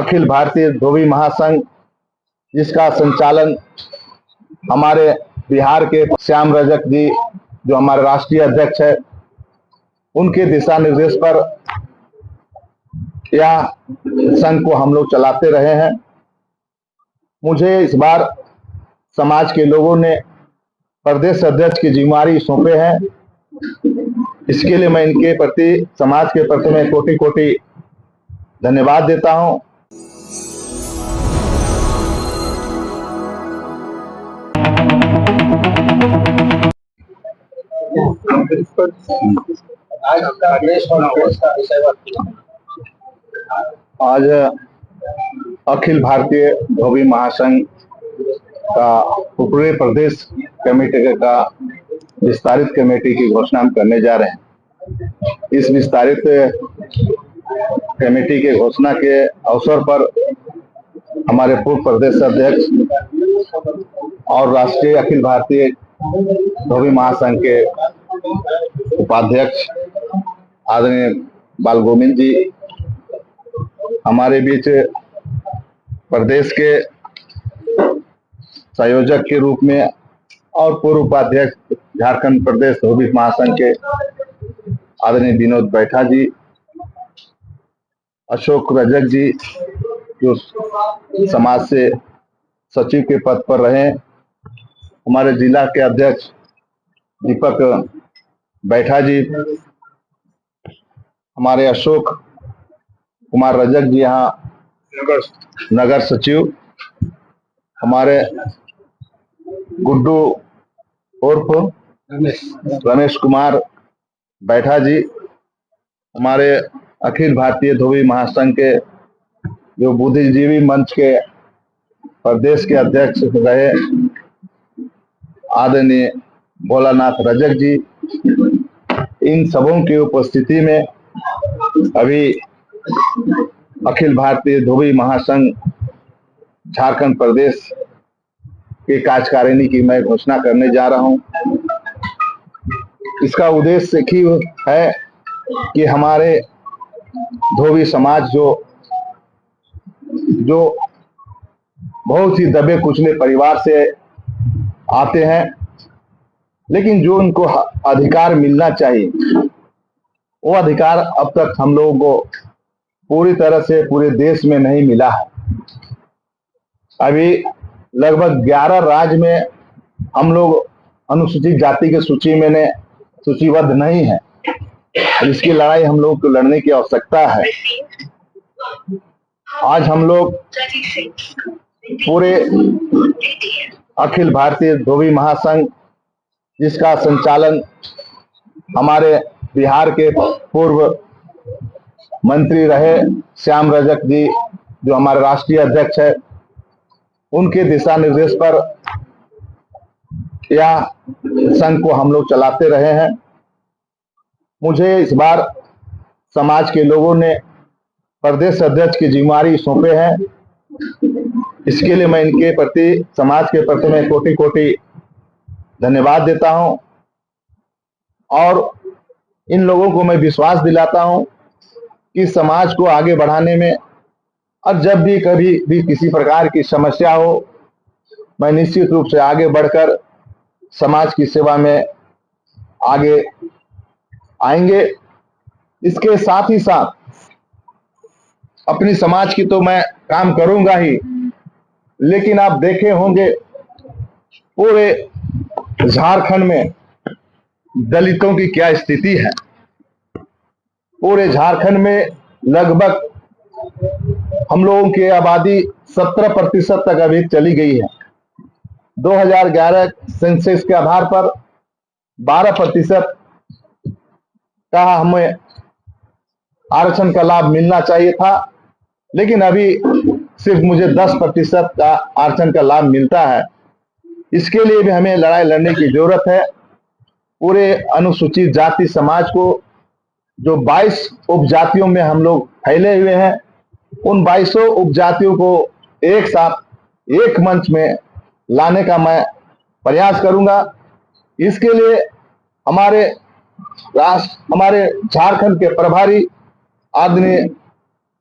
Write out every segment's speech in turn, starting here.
अखिल भारतीय धोबी महासंघ, जिसका संचालन हमारे बिहार के श्याम रजक जी, जो हमारे राष्ट्रीय अध्यक्ष है, उनके दिशा निर्देश पर यह संघ को हम लोग चलाते रहे हैं। मुझे इस बार समाज के लोगों ने प्रदेश अध्यक्ष की जिम्मेदारी सौंपे हैं। इसके लिए मैं इनके प्रति, समाज के प्रति मैं कोटि कोटि धन्यवाद देता हूं। आज अखिल भारतीय धोबी महासंघ का पूरे प्रदेश कमेटी का विस्तारित कमेटी की घोषणा हम करने जा रहे हैं। इस विस्तारित कमेटी के घोषणा के अवसर पर हमारे पूर्व प्रदेश अध्यक्ष और राष्ट्रीय अखिल भारतीय धोबी महासंघ के उपाध्यक्ष आदरणीय बाल गोविंद जी, हमारे बीच प्रदेश के संयोजक के रूप में और पूर्व उपाध्यक्ष झारखंड प्रदेश धोबी महासंघ के आदरणीय विनोद बैठा जी, अशोक रजक जी जो समाज से सचिव के पद पर रहे, हमारे जिला के अध्यक्ष दीपक बैठा जी, हमारे अशोक कुमार रजक जी यहाँ नगर सचिव, हमारे गुड्डू उर्फ रमेश कुमार बैठा जी, हमारे अखिल भारतीय धोबी महासंघ के जो बुद्धिजीवी मंच के प्रदेश के अध्यक्ष रहे आदरणीय भोलानाथ रजक जी, इन सबों की उपस्थिति में अभी अखिल भारतीय धोबी महासंघ झारखंड प्रदेश के कार्यकारिणी की मैं घोषणा करने जा रहा हूं। इसका उद्देश्य ही है कि हमारे धोबी समाज जो बहुत ही दबे कुचले परिवार से आते हैं, लेकिन जो उनको अधिकार मिलना चाहिए वो अधिकार अब तक हम लोगों को पूरी तरह से पूरे देश में नहीं मिला है। अभी लगभग 11 राज्य में हम लोग अनुसूचित जाति की सूची में सूचीबद्ध नहीं है। इसकी लड़ाई हम लोग को लड़ने की आवश्यकता है। आज हम लोग पूरे अखिल भारतीय धोबी महासंघ, जिसका संचालन हमारे बिहार के पूर्व मंत्री रहे श्याम रजक जी, जो हमारे राष्ट्रीय अध्यक्ष है, उनके दिशा निर्देश पर यह संघ को हम लोग चलाते रहे हैं। मुझे इस बार समाज के लोगों ने प्रदेश अध्यक्ष की जिम्मेदारी सौंपे हैं। इसके लिए मैं इनके प्रति, समाज के प्रति मैं कोटि कोटि धन्यवाद देता हूं और इन लोगों को मैं विश्वास दिलाता हूं कि समाज को आगे बढ़ाने में और जब भी कभी भी किसी प्रकार की समस्या हो, मैं निश्चित रूप से आगे बढ़कर समाज की सेवा में आगे आएंगे। इसके साथ ही साथ अपनी समाज की तो मैं काम करूंगा ही, लेकिन आप देखे होंगे पूरे झारखंड में दलितों की क्या स्थिति है। पूरे झारखंड में लगभग हम लोगों की आबादी 17% तक अभी चली गई है। 2011 सेंसस के आधार पर 12% का हमें आरक्षण का लाभ मिलना चाहिए था, लेकिन अभी सिर्फ मुझे 10% का आरक्षण का लाभ मिलता है। इसके लिए भी हमें लड़ाई लड़ने की जरूरत है। पूरे अनुसूचित जाति समाज को, जो 22 उपजातियों में हम लोग फैले हुए हैं, उन 22 उपजातियों को एक साथ एक मंच में लाने का मैं प्रयास करूंगा। इसके लिए हमारे झारखंड के प्रभारी आदरणीय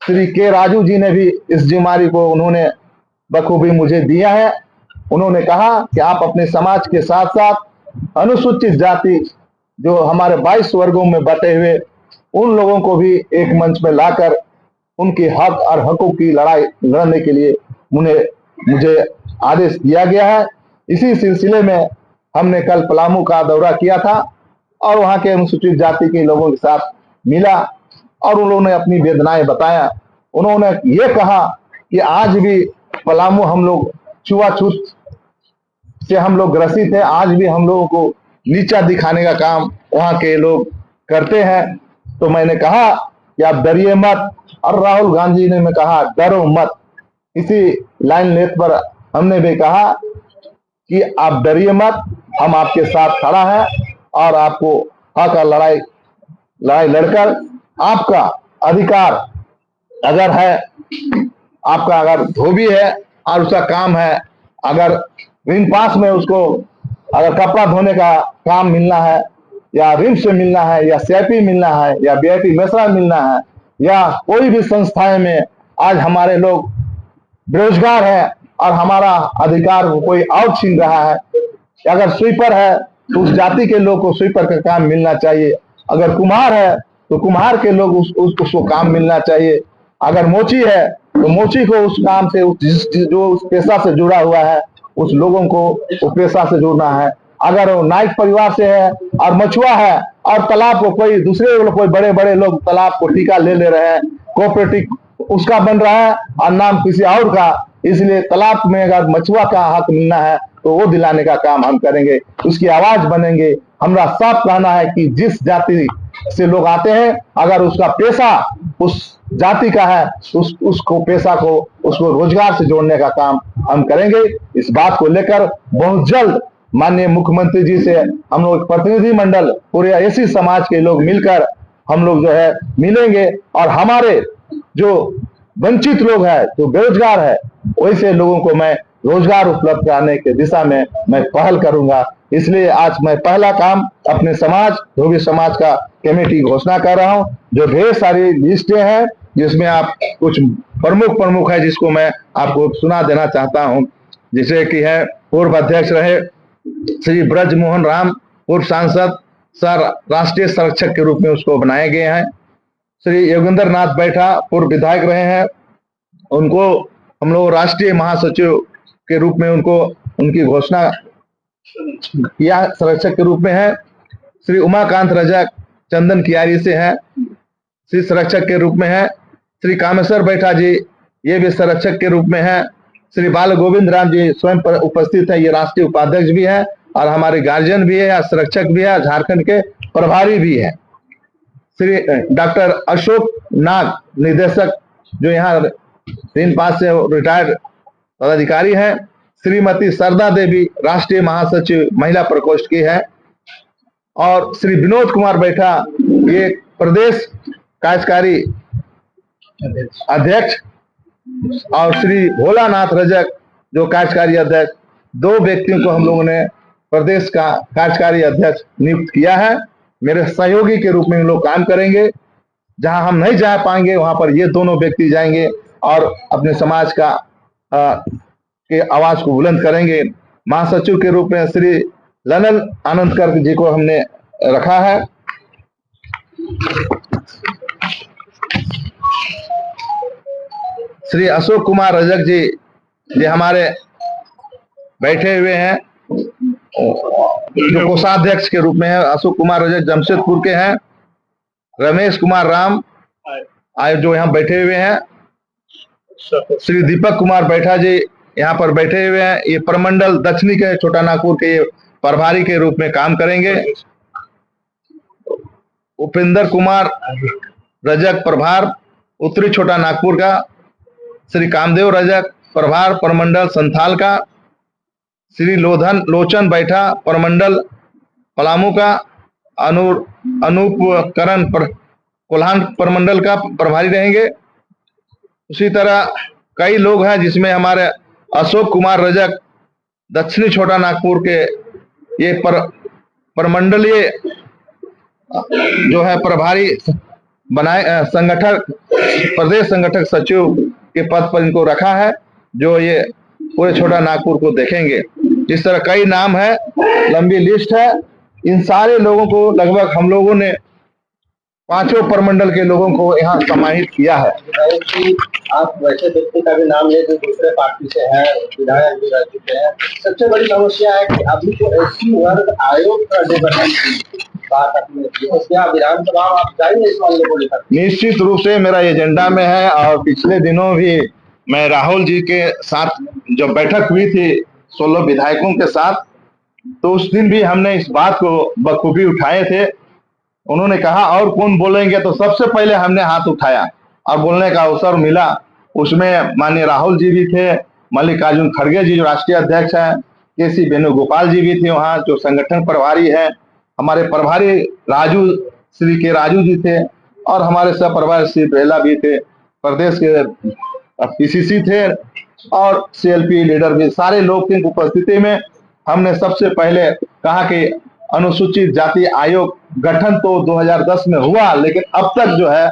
श्री के राजू जी ने भी इस जिम्मेदारी को उन्होंने बखूबी मुझे दिया है। उन्होंने कहा कि आप अपने समाज के साथ साथ अनुसूचित जाति जो हमारे 22 वर्गों में बटे हुए उन लोगों को भी एक मंच में लाकर उनके हक और हकों की लड़ाई लड़ने के लिए मुझे आदेश दिया गया है। इसी सिलसिले में हमने कल पलामू का दौरा किया था और वहां के अनुसूचित जाति के लोगों के साथ मिला और उन्होंने अपनी वेदनाएं बताया। उन्होंने ये कहा कि आज भी पलामू हम लोग छुआछूत से हम लोग ग्रसित है, आज भी हम लोगों को नीचा दिखाने का काम वहां के लोग करते हैं। तो मैंने कहा कि आप डरिए मत, और राहुल गांधी ने कहा डरो मत। इसी लाइन लेथ पर हमने भी कहा कि आप डरिए मत, हम आपके साथ खड़ा है और आपको हक और लड़ाई लड़कर आपका अधिकार अगर है, आपका अगर धोबी है और उसका काम है, अगर ऋण पास में उसको अगर कपड़ा धोने का काम मिलना है या ऋण से मिलना है या सीआईपी मिलना है या बीआईपी मेसरा मिलना है या कोई भी संस्थाएं में आज हमारे लोग बेरोजगार है और हमारा अधिकार कोई और छीन रहा है, अगर स्वीपर है तो उस जाति के लोग को स्वीपर का काम मिलना चाहिए, अगर कुम्हार है तो कुम्हार के लोग उसको काम मिलना चाहिए, अगर मोची है तो मोची को उस काम से जो उस पेशा से जुड़ा हुआ है उस लोगों को उस पेशा से जुड़ना है। अगर वो नाइक परिवार से है और मछुआ है और तालाब को कोई दूसरे लोग, कोई बड़े बड़े लोग तालाब को ठेका ले रहे हैं, कोऑपरेटिव उसका बन रहा है और नाम किसी और का, इसलिए तालाब में अगर मछुआ का हक मिलना है तो वो दिलाने का काम हम करेंगे, उसकी आवाज बनेंगे। हमारा साफ कहना है कि जिस जाति से लोग आते हैं अगर उसका पेशा उस जाति का है उसको पेशा को उसको रोजगार से जोड़ने का काम हम करेंगे। इस बात को लेकर बहुत जल्द माननीय मुख्यमंत्री जी से हम लोग प्रतिनिधि मंडल पूरे एसी समाज के लोग मिलकर हम लोग जो है मिलेंगे और हमारे जो वंचित लोग हैं जो बेरोजगार है वैसे लोगों को मैं रोजगार उपलब्ध कराने के दिशा में मैं पहल करूंगा। इसलिए आज मैं पहला काम अपने समाज धोबी समाज का कमेटी घोषणा कर रहा हूं, जो ढेर सारी लिस्टें हैं जिसमें आप कुछ प्रमुख है जिसको मैं आपको सुना देना चाहता हूं। जैसे कि है पूर्व अध्यक्ष रहे श्री ब्रज मोहन राम, पूर्व सांसद सर राष्ट्रीय संरक्षक के रूप में उसको बनाए गए हैं। श्री योगेंद्र नाथ बैठा पूर्व विधायक रहे हैं, उनको हम लोग राष्ट्रीय महासचिव के रूप में उनको उनकी घोषणा किया संरक्षक के रूप में है। श्री उमाकांत रजक चंदन कियारी से है, श्री संरक्षक के रूप में है। श्री कामेश्वर बैठा जी ये भी संरक्षक के रूप में है। श्री बाल गोविंद राम जी स्वयं पर उपस्थित है, ये राष्ट्रीय उपाध्यक्ष भी है और हमारे गार्जियन भी है, संरक्षक भी है, झारखंड के प्रभारी भी है। श्री डॉक्टर अशोक नाग निदेशक जो यहाँ ऋण पास से रिटायर्ड पदाधिकारी है। श्रीमती सरदा देवी राष्ट्रीय महासचिव महिला प्रकोष्ठ की है और श्री विनोद कुमार बैठा ये प्रदेश कार्यकारी अध्यक्ष और श्री भोलानाथ रजक जो कार्यकारी अध्यक्ष, दो व्यक्तियों को हम लोगों ने प्रदेश का कार्यकारी अध्यक्ष नियुक्त किया है। मेरे सहयोगी के रूप में लोग काम करेंगे, जहां हम नहीं जा पाएंगे वहां पर ये दोनों व्यक्ति जाएंगे और अपने समाज का के आवाज को बुलंद करेंगे। महासचिव के रूप में श्री ललन आनंदकर जी को हमने रखा है। श्री अशोक कुमार रजक जी ये हमारे बैठे हुए हैं जो कोषाध्यक्ष के रूप में है। अशोक कुमार रजक जमशेदपुर के हैं। रमेश कुमार राम आए जो यहाँ बैठे हुए हैं। श्री दीपक कुमार बैठा जी यहाँ पर बैठे हुए हैं, ये प्रमंडल दक्षिणी के छोटा नागपुर के प्रभारी के रूप में काम करेंगे। उपेंद्र कुमार रजक प्रभार उत्तरी छोटा नागपुर का। श्री कामदेव रजक प्रभार प्रमंडल संथाल का। श्री लोचन बैठा प्रमंडल पलामू का। अनूप करण कोल्हान प्रमंडल का प्रभारी रहेंगे। उसी तरह कई लोग हैं जिसमें हमारे अशोक कुमार रजक दक्षिणी छोटा नागपुर के ये प्रमंडलीय जो है प्रभारी बनाए संगठक प्रदेश संगठक सचिव के पद पर इनको रखा है, जो ये पूरे छोटा नागपुर को देखेंगे। इस तरह कई नाम है, लंबी लिस्ट है। इन सारे लोगों को लगभग हम लोगों ने पांचों प्रमंडल के लोगों को यहाँ समाहित किया है। आप वैसे व्यक्ति का भी नाम ले जो दूसरे पार्टी से है, विधायक भी रह चुके हैं। सबसे बड़ी समस्या है कि अभी जो एससी वर्ग आयोग का जो गठन की बात अपने तो क्या विधानसभा आप जाएंगे इस मामले को लेकर? निश्चित रूप से मेरा एजेंडा में है, और पिछले दिनों भी मैं राहुल जी के साथ जब बैठक हुई थी 16 विधायकों के साथ, तो उस दिन भी हमने इस बात को बखूबी उठाए थे। उन्होंने कहा और कौन बोलेंगे, तो सबसे पहले हमने हाथ उठाया और बोलने का अवसर मिला। उसमें माननीय राहुल जी भी थे, मल्लिकार्जुन खड़गे जी जो राष्ट्रीय अध्यक्ष हैं, केसी वेणुगोपाल जी भी थे वहाँ जो संगठन प्रभारी है, हमारे प्रभारी श्री के राजू जी थे, और हमारे सह प्रभारी श्री बेला भी थे, प्रदेश के पीसीसी थे और सीएलपी लीडर भी, सारे लोग की उपस्थिति में हमने सबसे पहले कहा कि अनुसूचित जाति आयोग गठन तो 2010 में हुआ, लेकिन अब तक जो है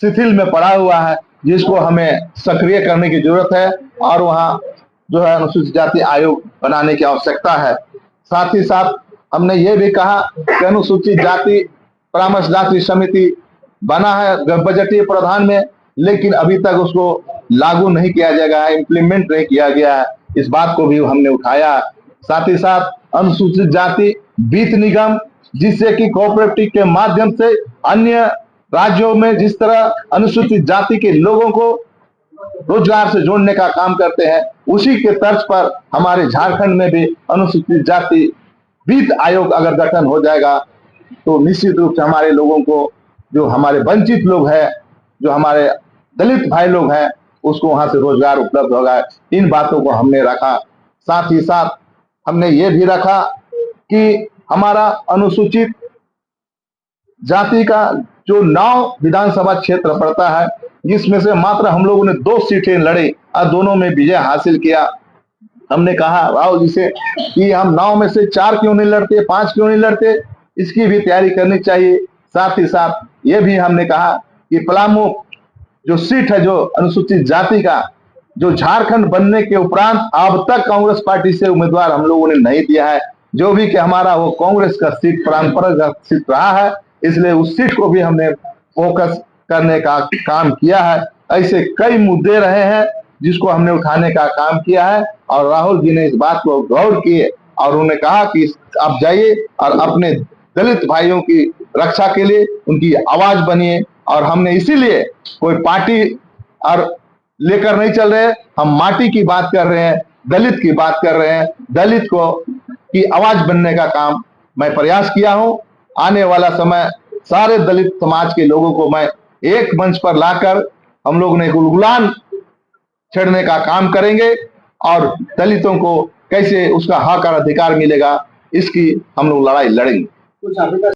शिथिल में पड़ा हुआ है, जिसको हमें सक्रिय करने की जरूरत है, और वहाँ जो है अनुसूचित जाति आयोग बनाने की आवश्यकता है। साथ ही साथ हमने ये भी कहा कि अनुसूचित जाति परामर्शदात्री समिति बना है बजटीय प्रावधान में, लेकिन अभी तक उसको लागू नहीं किया गया है, इम्प्लीमेंट नहीं किया गया है। इस बात को भी हमने उठाया। साथ ही साथ अनुसूचित जाति वित्त निगम, जिससे कि कोऑपरेटिव के माध्यम से अन्य राज्यों में जिस तरह अनुसूचित जाति के लोगों को रोजगार से जोड़ने का काम करते हैं, उसी के तर्ज पर हमारे झारखंड में भी अनुसूचित जाति वित्त आयोग अगर गठन हो जाएगा तो निश्चित रूप से हमारे लोगों को, जो हमारे वंचित लोग हैं, जो हमारे दलित भाई लोग हैं, उसको वहां से रोजगार उपलब्ध होगा। इन बातों को हमने रखा। साथ ही साथ हमने ये भी रखा कि हमारा अनुसूचित जाति का जो 9 विधानसभा क्षेत्र पड़ता है, जिसमें से मात्र हम लोगों ने 2 सीटें लड़ी और दोनों में विजय हासिल किया। हमने कहा राहुल जी से कि हम 9 में से 4 क्यों नहीं लड़ते, 5 क्यों नहीं लड़ते, इसकी भी तैयारी करनी चाहिए। साथ ही साथ ये भी हमने कहा कि पलामू जो सीट है जो अनुसूचित जाति का, जो झारखंड बनने के उपरांत अब तक कांग्रेस पार्टी से उम्मीदवार हम लोगों ने नहीं दिया है, जो भी कि हमारा वो कांग्रेस का सीट परंपरागत सीट रहा है, इसलिए उस सीट को भी हमने फोकस करने का काम किया है। ऐसे कई मुद्दे रहे हैं जिसको हमने उठाने का काम किया है, और राहुल जी ने इस बात को गौर किए और उन्होंने कहा कि आप जाइए और अपने दलित भाइयों की रक्षा के लिए उनकी आवाज बनिए। और हमने इसीलिए कोई पार्टी और लेकर नहीं चल रहे, हम माटी की बात कर रहे हैं, दलित की बात कर रहे हैं। दलित को की आवाज बनने का काम मैं प्रयास किया हूं। आने वाला समय सारे दलित समाज के लोगों को मैं एक मंच पर लाकर हम लोग ने गुलगुलान छेड़ने का काम करेंगे, और दलितों को कैसे उसका हक और अधिकार मिलेगा, इसकी हम लोग लड़ाई लड़ेंगे।